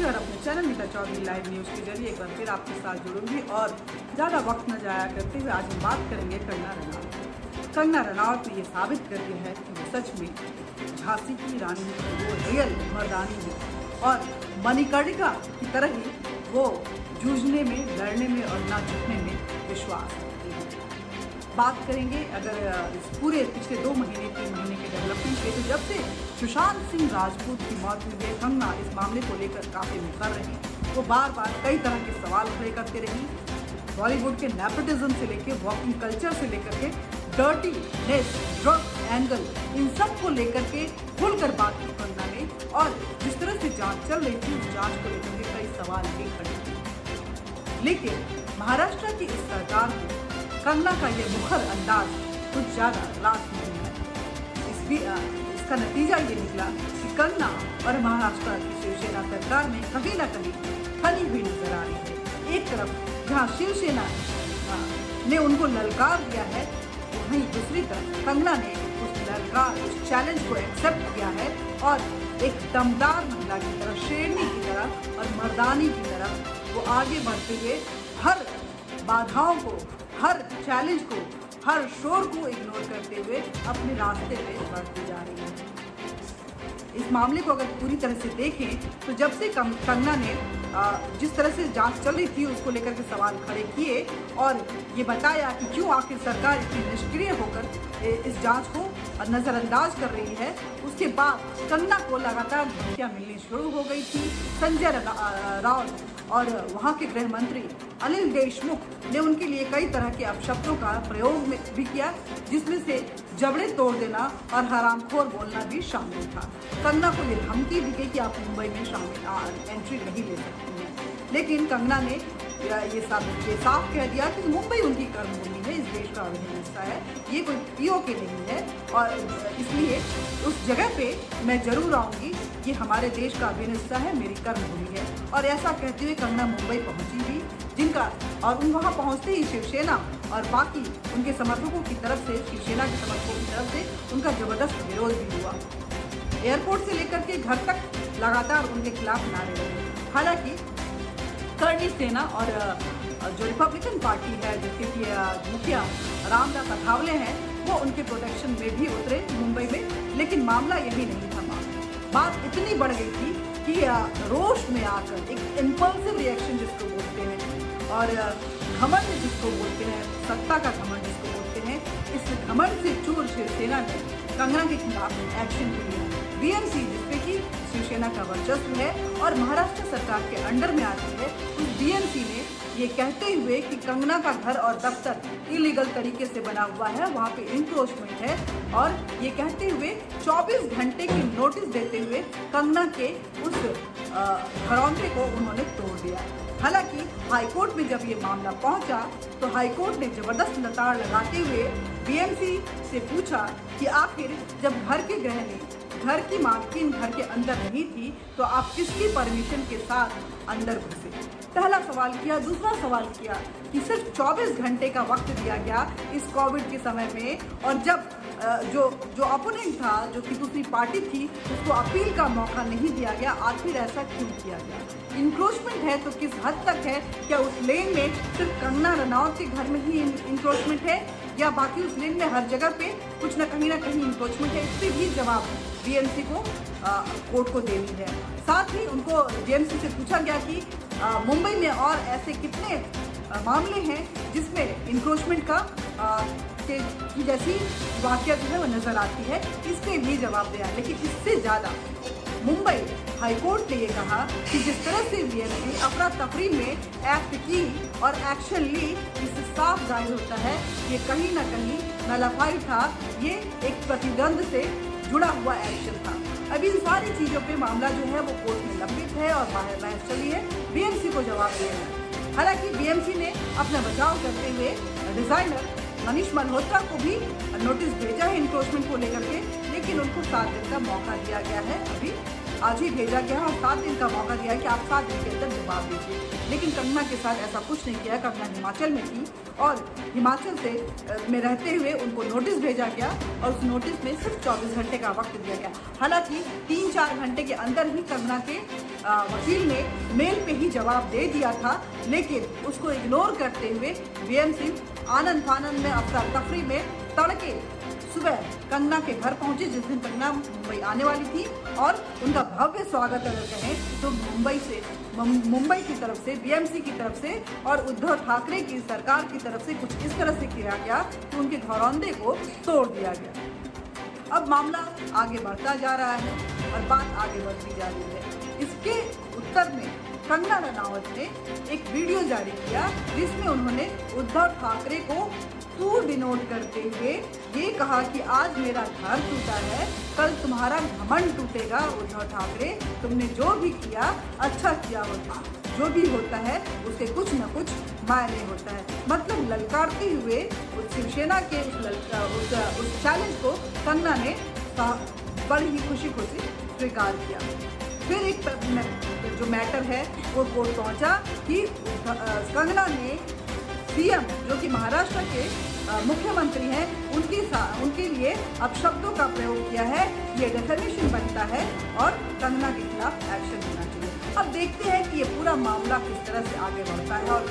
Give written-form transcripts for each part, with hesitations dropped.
और अपने चैनल मीता Chaudhary live news के जरिए एक बार फिर आपके साथ जुड़ूंगी और ज़्यादा वक्त न जाया करते हुए आज हम बात करेंगे कंगना रनौत। कंगना रनौत ने ये साबित कर दिया है कि वो सच में झांसी की रानी वो रियल मर्दानी है और मणिकर्णिका की तरह ही वो जूझने में, लड़ने में और ना झुकने में विश्वास रखती है। बात करेंगे अगर इस पूरे पिछले 2 महीने 3 महीने के डेवलपमेंट के, तो जब से सुशांत सिंह राजपूत की मौत हुई है, कंगना इस मामले को लेकर काफ़ी मुखर रही। वो बार बार कई तरह के सवाल खड़े करते रही। बॉलीवुड के नेपोटिज्म से लेकर वॉकिंग कल्चर से लेकर के डर्टीनेस, ड्रग एंगल, इन सब को लेकर के खुलकर बात की कंगना ने। और जिस तरह से जांच चल रही थी, उस जांच को लेकर के कई सवाल भी खड़े थे। लेकिन महाराष्ट्र की इस सरकार को कंगना का ये मुखर अंदाज कुछ ज़्यादा रास नहीं है। इसका नतीजा ये निकला कि कंगना और महाराष्ट्र की शिवसेना सरकार में कहीं ना कहीं खली हुई नजर आ रही है। एक तरफ जहां शिवसेना ने उनको ललकार दिया है, वहीं दूसरी तरफ कंगना ने उस ललकार, उस चैलेंज को एक्सेप्ट किया है और एक दमदार महिला की तरह, शेरनी की तरह और मर्दानी की तरह वो आगे बढ़ते हुए हर बाधाओं को, हर चैलेंज को, हर शोर को इग्नोर करते हुए अपने रास्ते पे बढ़ती जा रही है। इस मामले को अगर पूरी तरह से देखें तो जब से कंगना ने जिस तरह से जांच चल रही थी उसको लेकर के सवाल खड़े किए और ये बताया कि क्यों आखिर सरकार इतनी निष्क्रिय होकर इस जांच को नज़रअंदाज कर रही है, उसके बाद कंगना को लगातार धमकियां मिलनी शुरू हो गई थी। संजय राउत और वहाँ के गृह मंत्री अनिल देशमुख ने उनके लिए कई तरह के अपशब्दों का प्रयोग भी किया, जिसमें से जबड़े तोड़ देना और हरामखोर बोलना भी शामिल था। कंगना को ये धमकी दी गई कि आप मुंबई में एंट्री नहीं ले सकती हैं। लेकिन कंगना ने ये साफ कह दिया कि मुंबई उनकी कर्मभूमि है, इस देश का अभिन्न हिस्सा है, ये कोई पीओके नहीं है और इसलिए उस जगह पे मैं जरूर आऊँगी, ये हमारे देश का अभिन्न हिस्सा है, मेरी कर्मभूमि है। और ऐसा कहते हुए कंगना मुंबई पहुंची भी, जिनका और उन वहाँ पहुँचते ही शिवसेना और बाकी उनके समर्थकों की तरफ से, शिवसेना के समर्थकों की तरफ से उनका जबरदस्त विरोध भी हुआ। एयरपोर्ट से लेकर के घर तक लगातार उनके खिलाफ नारे लगे। हालांकि करनी सेना और जो रिपब्लिकन पार्टी है, जैसे कि मुखिया रामदास अठावले हैं, वो उनके प्रोटेक्शन में भी उतरे मुंबई में। लेकिन मामला यही नहीं था। बात इतनी बढ़ गई थी कि रोष में आकर एक इम्पल्सिव रिएक्शन जिसको बोलते हैं और घमंड जिसको बोलते हैं, सत्ता का घमंड जिसको बोलते हैं, इस घमंड से चूर शिवसेना ने कंगना के खिलाफ एक्शन लिया। बीएमसी, जिसपे कि शिवसेना का वर्चस्व है और महाराष्ट्र सरकार के अंडर में आती है, उस बीएमसी ने ये कहते हुए कि कंगना का घर और दफ्तर इलीगल तरीके से बना हुआ है, वहाँ पे इंक्रोचमेंट है, और ये कहते हुए 24 घंटे की नोटिस देते हुए कंगना के उस घरौंदे को उन्होंने तोड़ दिया। हालांकि हाईकोर्ट में जब ये मामला पहुंचा तो हाईकोर्ट ने जबरदस्त लताड़ लगाते हुए बीएमसी से पूछा कि आखिर जब घर के गृहिणी, घर की मालकिन घर के अंदर नहीं थी तो आप किसकी परमिशन के साथ अंदर घुसे? पहला सवाल किया। दूसरा सवाल किया कि सिर्फ 24 घंटे का वक्त दिया गया इस कोविड के समय में, और जब जो अपोनेंट था, जो कि दूसरी पार्टी थी, उसको अपील का मौका नहीं दिया गया। आखिर ऐसा क्यों किया गया? इंक्रोचमेंट है तो किस हद तक है? क्या उस लेन में सिर्फ कंगना रनौत के घर में ही इंक्रोचमेंट है या बाकी उस लेन में हर जगह पे कुछ न कहीं इंक्रोचमेंट है? इस पर भी जवाब बीएमसी को कोर्ट को देनी है। साथ ही उनको बीएमसी से पूछा गया कि मुंबई में और ऐसे कितने मामले हैं जिसमें इंक्रोचमेंट का की जैसी वाकया जो है वो नजर आती है, इस पे भी जवाब दिया। लेकिन इससे ज़्यादा मुंबई हाईकोर्ट ने ये कहा कि जिस तरह से बीएमसी अफरा तफरी में एक्ट की और एक्शन ली, इससे साफ जाहिर होता है ये कहीं ना कहीं नलाफाई था, ये एक प्रतिद्वंद से जुड़ा हुआ एक्शन था। अब इन सारी चीज़ों पे मामला जो है वो कोर्ट में लंबित है और बाहर बहस चली है, बीएमसी को जवाब दिया है। हालांकि बीएमसी ने अपना बचाव करते हुए डिजाइनर मनीष मल्होत्रा को भी नोटिस भेजा है इंक्रोचमेंट को लेकर के, लेकिन उनको 7 दिन का मौका दिया गया है अभी आज ही भेजा गया और 7 दिन का मौका दिया कि आप 7 दिन के अंदर जवाब दीजिए। लेकिन कंगना के साथ ऐसा कुछ नहीं किया। कंगना हिमाचल में थी और हिमाचल में रहते हुए उनको नोटिस भेजा गया और उस नोटिस में सिर्फ 24 घंटे का वक्त दिया गया। हालांकि 3-4 घंटे के अंदर ही कंगना के वकील ने मेल पे ही जवाब दे दिया था, लेकिन उसको इग्नोर करते हुए बीएमसी आनंद फानंद में अफरा तफरी में तड़के सुबह कंगना के घर पहुंचे, जिस दिन कंगना मुंबई आने वाली थी। और उनका भव्य स्वागत अगर कहें तो मुंबई की तरफ से, बीएमसी की तरफ से और उद्धव ठाकरे की सरकार की तरफ से कुछ इस तरह से किया गया कि उनके घरौंदे को तोड़ दिया गया। अब मामला आगे बढ़ता जा रहा है और बात आगे बढ़ती जा रही है। इसके उत्तर में कंगना रनावत ने एक वीडियो जारी किया जिसमें उन्होंने उद्धव ठाकरे को तू डिनोट करते हुए ये कहा कि आज मेरा घर टूटा है, कल तुम्हारा घमंड टूटेगा उद्धव ठाकरे, तुमने जो भी किया अच्छा किया होता, जो भी होता है उसके कुछ न कुछ मायने होता है। मतलब ललकारते हुए उस शिवसेना के उस चैलेंज को कंगना ने बड़ी ही खुशी स्वीकार किया। फिर एक जो मैटर है वो कोर्ट पहुंचा कि कंगना ने सीएम जो कि महाराष्ट्र के मुख्यमंत्री हैं उनके लिए अपशब्दों का प्रयोग किया है, ये डेफेमेशन बनता है और कंगना के खिलाफ एक्शन लेना चाहिए। अब देखते हैं कि ये पूरा मामला किस तरह से आगे बढ़ता है और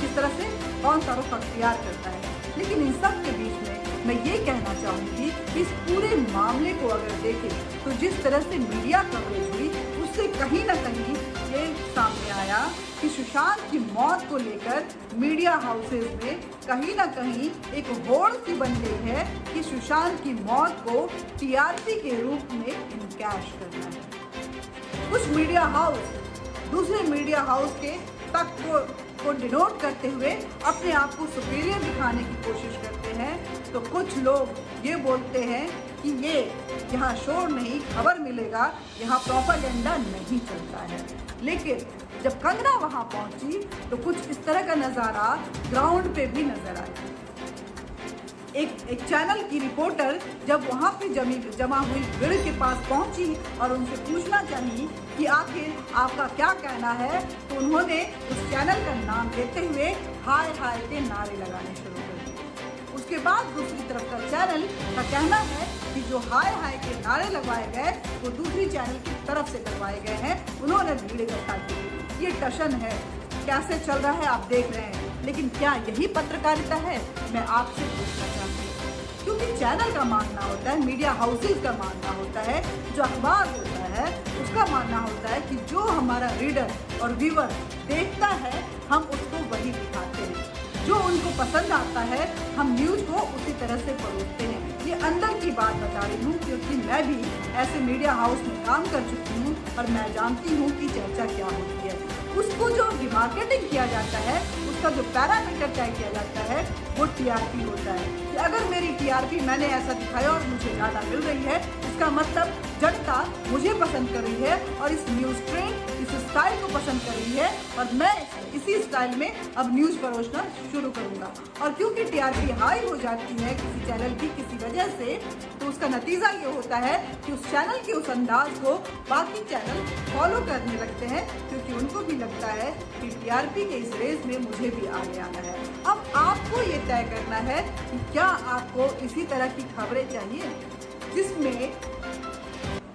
किस तरह से कौन सा रुख अख्तियार करता है। लेकिन इन सब के बीच में मैं ये कहना चाहूँगी कि इस पूरे मामले को अगर देखें तो जिस तरह से मीडिया कवरेज हुई उससे कहीं ना कहीं ये सामने आया कि सुशांत की मौत को लेकर मीडिया हाउसेज में कहीं ना कहीं एक होड़ सी बन गई है कि सुशांत की मौत को टीआरपी के रूप में इनकैश करना है। कुछ मीडिया हाउस दूसरे मीडिया हाउस के तक को डिनोट करते हुए अपने आप को सुपीरियर दिखाने की कोशिश करते हैं, तो कुछ लोग ये बोलते हैं कि ये यहाँ शोर नहीं खबर मिलेगा, यहाँ प्रोपेगेंडा नहीं चलता है। लेकिन जब कंगना वहाँ पहुँची तो कुछ इस तरह का नज़ारा ग्राउंड पे भी नजर आया। एक चैनल की रिपोर्टर जब वहाँ पे जमा हुई भीड़ के पास पहुँची और उनसे पूछना चाहिए कि आखिर आपका क्या कहना है, तो उन्होंने उस चैनल का नाम लेते हुए हाय हाय के नारे लगाने शुरू कर दिए। उसके बाद दूसरी तरफ का चैनल का कहना है कि जो हाय हाय के नारे लगवाए गए वो दूसरी चैनल की तरफ से करवाए गए हैं, उन्होंने भीड़ इकट्ठा की। ये टशन है, कैसे चल रहा है आप देख रहे हैं। लेकिन क्या यही पत्रकारिता है, मैं आपसे पूछना चाहती हूँ। क्योंकि चैनल का मानना होता है, मीडिया हाउसेज का मानना होता है, जो अखबार होता है उसका मानना होता है कि जो हमारा रीडर और व्यूअर देखता है हम उसको वही दिखाते हैं, जो उनको पसंद आता है हम न्यूज़ को उसी तरह से परोसते हैं। ये अंदर की बात बता रही हूँ क्योंकि मैं भी ऐसे मीडिया हाउस में काम कर चुकी हूँ और मैं जानती हूँ कि चर्चा क्या होती है। उसको जो डिमार्केटिंग किया जाता है, उसका जो पैरामीटर तय किया जाता है वो टीआरपी होता है कि अगर मेरी टीआरपी मैंने ऐसा दिखाया और मुझे ज़्यादा मिल रही है, इसका मतलब जनता मुझे पसंद कर रही है और इस न्यूज़ ट्रेंड इस स्टाइल को पसंद कर रही है और मैं इसी स्टाइल में अब न्यूज़ परोसना शुरू करूँगा। और क्योंकि टीआरपी हाई हो जाती है किसी चैनल की किसी वजह से, तो उसका नतीजा ये होता है कि उस चैनल के उस अंदाज को बाकी चैनल फॉलो करने लगते हैं, क्योंकि उनको भी लगता है कि टीआरपी के इस रेस में मुझे भी आगे आना है। अब आपको ये तय करना है कि क्या आपको इसी तरह की खबरें चाहिए जिसमें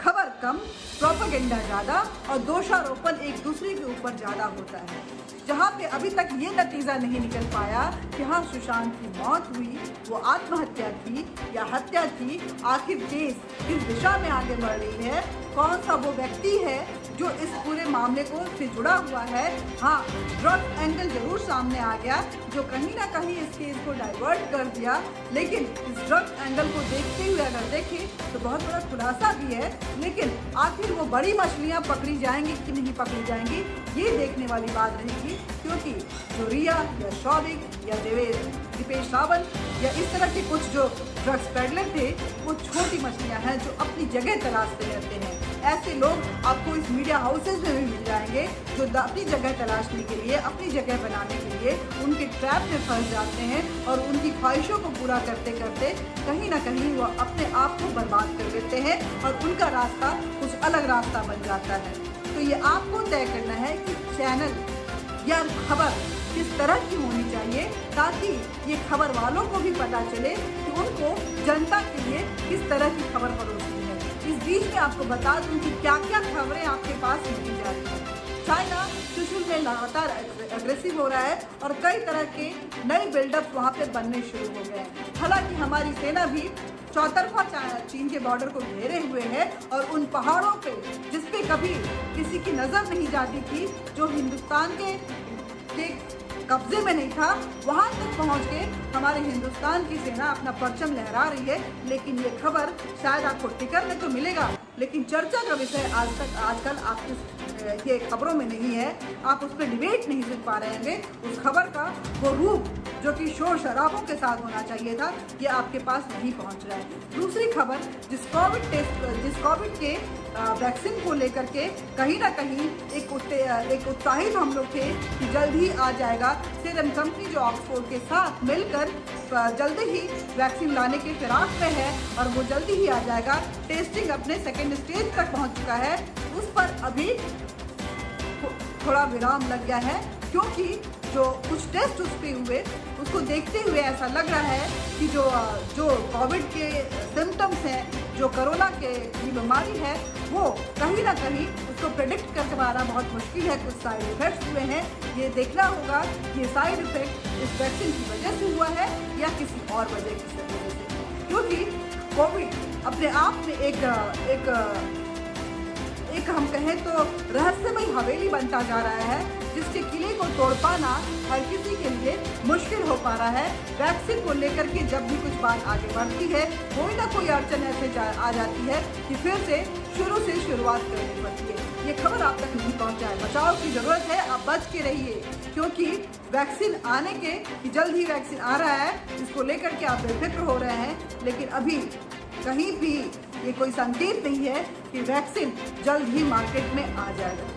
खबर कम, प्रोपेगेंडा ज़्यादा और दोषारोपण एक दूसरे के ऊपर ज़्यादा होता है, जहाँ पे अभी तक ये नतीजा नहीं निकल पाया कि हाँ सुशांत की मौत हुई, वो आत्महत्या थी या हत्या थी, आखिर केस किस दिशा में आगे बढ़ रही है, कौन सा वो व्यक्ति है जो इस पूरे मामले को से जुड़ा हुआ है। हाँ, ड्रग एंगल जरूर सामने आ गया जो कहीं ना कहीं इस केस को डाइवर्ट कर दिया, लेकिन इस ड्रग एंगल को देखते हुए अगर देखें तो बहुत बड़ा खुलासा भी है। लेकिन आखिर वो बड़ी मछलियाँ पकड़ी जाएंगी कि नहीं पकड़ी जाएंगी, ये देखने वाली बात रहेगी, क्योंकि जो रिया या शौविक या दीपेश सावंत या इस तरह के कुछ जो ड्रग्स पेडलर थे वो छोटी मछलियां हैं जो अपनी जगह तलाशते रहते हैं। ऐसे लोग आपको इस मीडिया हाउसेज में भी मिल जाएंगे जो अपनी जगह तलाशने के लिए, अपनी जगह बनाने के लिए उनके ट्रैप में फंस जाते हैं और उनकी ख्वाहिशों को पूरा करते करते कहीं ना कहीं वो अपने आप को बर्बाद कर देते हैं और उनका रास्ता कुछ अलग रास्ता बन जाता है। तो ये आपको तय करना है कि चैनल या खबर किस तरह की होनी चाहिए, ताकि ये खबर वालों को भी पता चले कि उनको जनता के लिए किस तरह की खबर परोसनी है। इस बीच में आपको बता दूं कि क्या क्या खबरें आपके पास मिली जा रही हैं। चाइना चुशुल में लगातार अग्रेसिव हो रहा है और कई तरह के नए बिल्डअप वहाँ पे बनने शुरू हो गए हैं। हालांकि हमारी सेना भी चौतरफा चीन के बॉर्डर को घेरे हुए है और उन पहाड़ों पे जिस पे कभी किसी की नज़र नहीं जाती थी, जो हिंदुस्तान के कब्जे में नहीं था, वहाँ तक पहुँच के हमारे हिंदुस्तान की सेना अपना परचम लहरा रही है। लेकिन ये खबर शायद आपको टिकर में तो मिलेगा, लेकिन चर्चा का विषय आजकल आपकी ये खबरों में नहीं है। आप उस पर डिबेट नहीं सुन पा रहे होंगे। उस खबर का वो रूप जो कि शोर शराबों के साथ होना चाहिए था, ये आपके पास नहीं पहुंच रहा है। दूसरी खबर, जिस कोविड के वैक्सीन को लेकर के कहीं ना कहीं एक उत्साहित हम लोग थे कि जल्द ही आ जाएगा। सीरम कंपनी जो ऑक्सफोर्ड के साथ मिलकर जल्दी ही वैक्सीन लाने के फिराक में है और वो जल्दी ही आ जाएगा। टेस्टिंग अपने सेकेंड स्टेज तक पहुंच चुका है। उस पर अभी थोड़ा विराम लग गया है, क्योंकि जो कुछ टेस्ट उस पर हुए उसको देखते हुए ऐसा लग रहा है कि जो कोविड के सिम्टम्स हैं, जो कोरोना की बीमारी है, वो कहीं ना कहीं उसको प्रेडिक्ट कर पाना बहुत मुश्किल है। कुछ साइड इफेक्ट्स हुए हैं, ये देखना होगा कि साइड इफेक्ट इस वैक्सीन की वजह से हुआ है या किसी और वजह से, क्योंकि कोविड अपने आप में एक हम कहें तो रहस्यमय हवेली बनता जा रहा है, जिसके किले को तोड़ पाना हर किसी के लिए मुश्किल हो पा रहा है। वैक्सीन को लेकर के जब भी कुछ बात आगे बढ़ती है, कोई ना कोई अड़चन ऐसे आ जाती है कि फिर से शुरुआत करनी पड़ती है। ये खबर आप तक नहीं पहुंचाए, बचाव की जरूरत है, आप बच के रहिए, क्योंकि वैक्सीन आने के कि जल्द ही वैक्सीन आ रहा है, इसको लेकर के आप बेफिक्र हो रहे हैं। लेकिन अभी कहीं भी ये कोई संकेत नहीं है कि वैक्सीन जल्द ही मार्केट में आ जाएगा।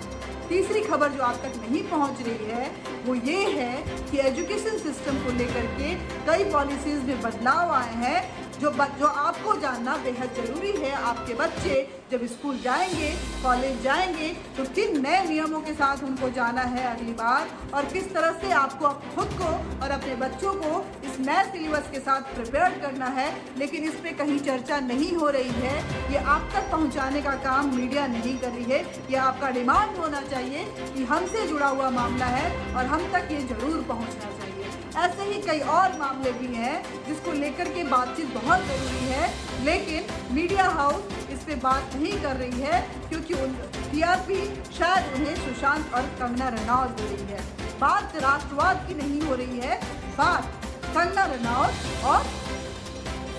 तीसरी खबर जो आप तक नहीं पहुंच रही है वो ये है कि एजुकेशन सिस्टम को लेकर के कई पॉलिसीज में बदलाव आए हैं, जो आपको जानना बेहद ज़रूरी है। आपके बच्चे जब स्कूल जाएंगे, कॉलेज जाएंगे, तो किन नए नियमों के साथ उनको जाना है अगली बार, और किस तरह से आपको खुद को और अपने बच्चों को इस नए सिलेबस के साथ प्रिपेयर करना है। लेकिन इस पर कहीं चर्चा नहीं हो रही है। ये आप तक पहुंचाने का काम मीडिया नहीं कर रही है। ये आपका डिमांड होना चाहिए कि हमसे जुड़ा हुआ मामला है और हम तक ये जरूर पहुँचना चाहिए। ऐसे ही कई और मामले भी हैं जिसको लेकर के बातचीत बहुत ज़रूरी है, लेकिन मीडिया हाउस इस पे बात नहीं कर रही है, क्योंकि टीआरपी शायद उन्हें सुशांत और कंगना रनौत दे रही है। बात राष्ट्रवाद की नहीं हो रही है, बात कंगना रनौत और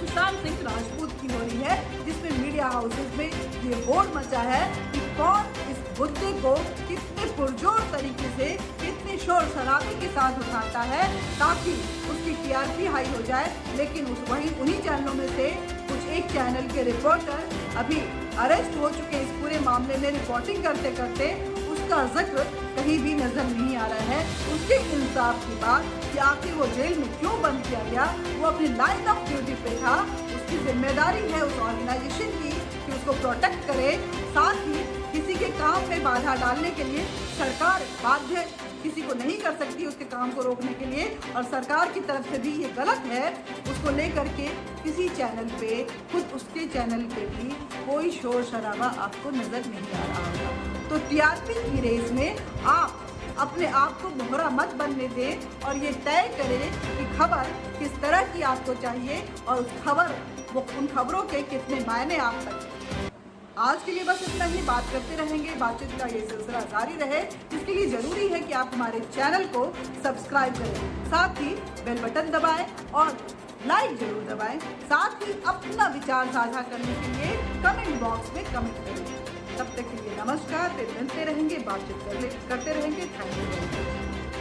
सुशांत सिंह राजपूत की हो रही है, जिसमें मीडिया हाउसेज में ये होड़ मचा है कि कौन इस मुद्दे को कितने पुरजोर तरीके से, कितने शोर शराबे के साथ उठाता है ताकि उसकी टीआरपी हाई हो जाए। लेकिन उन्हीं चैनलों में से कुछ एक चैनल के रिपोर्टर अभी अरेस्ट हो चुके इस पूरे मामले में रिपोर्टिंग करते करते, उसका जिक्र कहीं भी नजर नहीं आ रहा है। उसके इंसाफ की बात कि आखिर वो जेल में क्यों बंद किया गया, वो अपनी लाइन ऑफ ड्यूटी पे था, उसकी जिम्मेदारी है उस ऑर्गेनाइजेशन की कि उसको प्रोटेक्ट करे। साथ ही किसी के काम में बाधा डालने के लिए सरकार बाध्य किसी को नहीं कर सकती उसके काम को रोकने के लिए, और सरकार की तरफ से भी ये गलत है। उसको लेकर के किसी चैनल पे, खुद उसके चैनल पे भी कोई शोर शराबा आपको नजर नहीं आ रहा होगा। तो टीआरपी की रेस में आप अपने आप को मोहरा मत बनने दें और ये तय करें कि खबर किस तरह की आपको चाहिए और उन खबरों के कितने मायने आप तक। आज के लिए बस इतना ही। बात करते रहेंगे, बातचीत का ये सिलसिला जारी रहे। इसके लिए जरूरी है कि आप हमारे चैनल को सब्सक्राइब करें, साथ ही बेल बटन दबाएं और लाइक जरूर दबाएं। साथ ही अपना विचार साझा करने के लिए कमेंट बॉक्स में कमेंट करें। तब तक के लिए नमस्कार। फिर मिलते रहेंगे, बातचीत करते रहेंगे। Thank you.